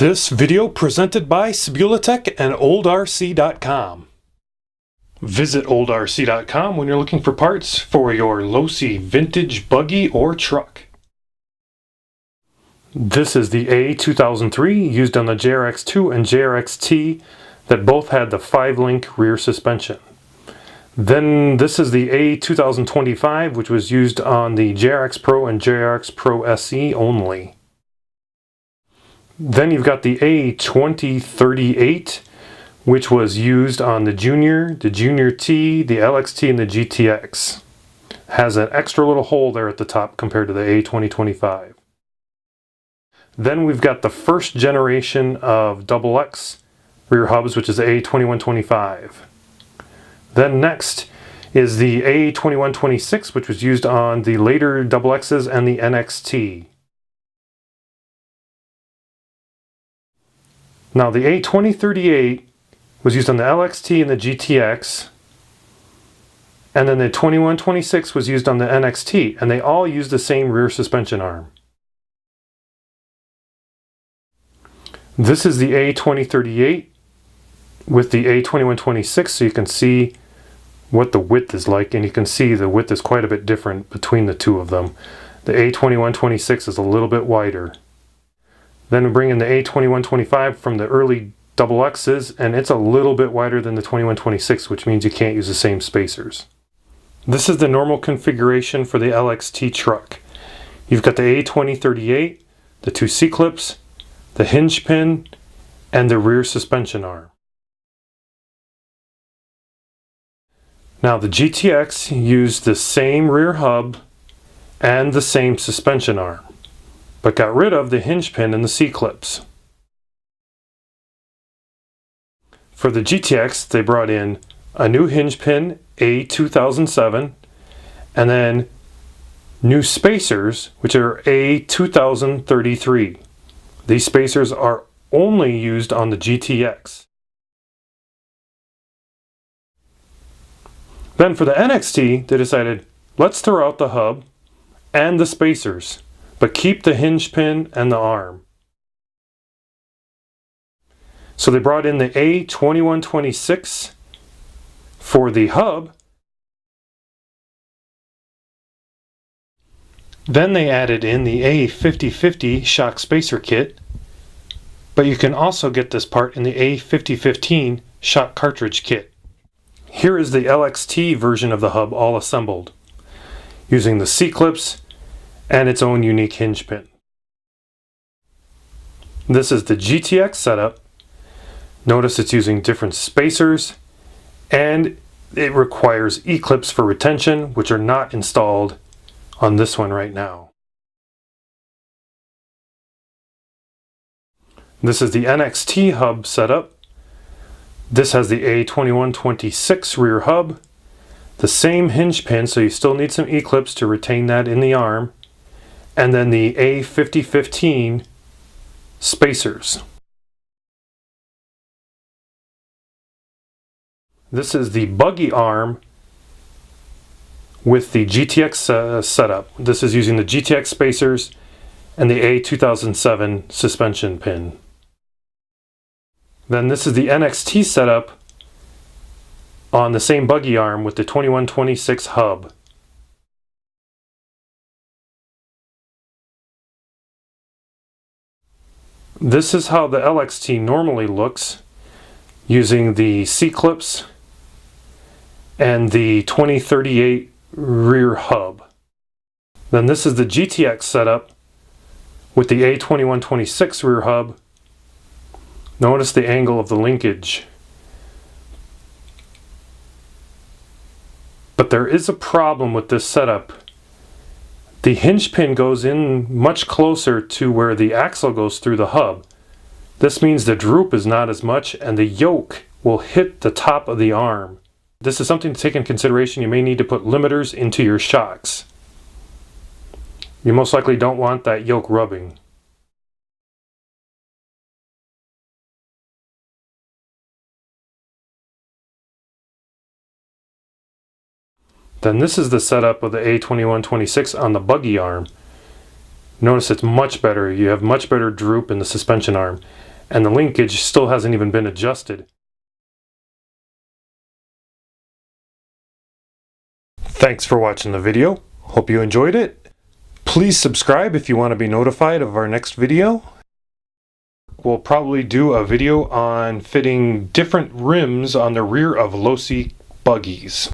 This video presented by Sibulatech and OldRC.com. Visit OldRC.com when you're looking for parts for your Losi vintage buggy or truck. This is the A2003 used on the JRX2 and JRXT that both had the 5-link rear suspension. Then this is the A2025, which was used on the JRXPRO and JRXPRO SE only. Then you've got the A2038, which was used on the Junior, the Junior T, the LXT, and the GTX. Has an extra little hole there at the top compared to the A2025. Then we've got the first generation of XX rear hubs, which is the A2125. Then next is the A2126, which was used on the later XXs and the NXT. Now the A2038 was used on the LXT and the GTX, and then the 2126 was used on the NXT, and they all use the same rear suspension arm. This is the A2038 with the A2126, so you can see what the width is like, and you can see the width is quite a bit different between the two of them. The A2126 is a little bit wider. Then we bring in the A2125 from the early XXs, and it's a little bit wider than the 2126, which means you can't use the same spacers. This is the normal configuration for the LXT truck. You've got the A2038, the two C-clips, the hinge pin, and the rear suspension arm. Now the GTX used the same rear hub and the same suspension arm, but got rid of the hinge pin and the C-clips. For the GTX, they brought in a new hinge pin, A2007, and then new spacers, which are A2033. These spacers are only used on the GTX. Then for the NXT, they decided, let's throw out the hub and the spacers, but keep the hinge pin and the arm. So they brought in the A2126 for the hub. Then they added in the A5050 shock spacer kit, but you can also get this part in the A5015 shock cartridge kit. Here is the LXT version of the hub all assembled, using the C-clips and its own unique hinge pin. This is the GTX setup. Notice it's using different spacers, and it requires E-clips for retention, which are not installed on this one right now. This is the NXT hub setup. This has the A2126 rear hub, the same hinge pin, so you still need some E-clips to retain that in the arm, and then the A5015 spacers. This is the buggy arm with the GTX setup. This is using the GTX spacers and the A2007 suspension pin. Then this is the NXT setup on the same buggy arm with the 2126 hub. This is how the LXT normally looks, using the C-clips and the 2038 rear hub. Then this is the GTX setup with the A2126 rear hub. Notice the angle of the linkage. But there is a problem with this setup. The hinge pin goes in much closer to where the axle goes through the hub. This means the droop is not as much, and the yoke will hit the top of the arm. This is something to take in consideration. You may need to put limiters into your shocks. You most likely don't want that yoke rubbing. Then this is the setup of the A2126 on the buggy arm. Notice it's much better. You have much better droop in the suspension arm. and the linkage still hasn't even been adjusted. Thanks for watching the video. Hope you enjoyed it. Please subscribe if you want to be notified of our next video. We'll probably do a video on fitting different rims on the rear of Losi buggies.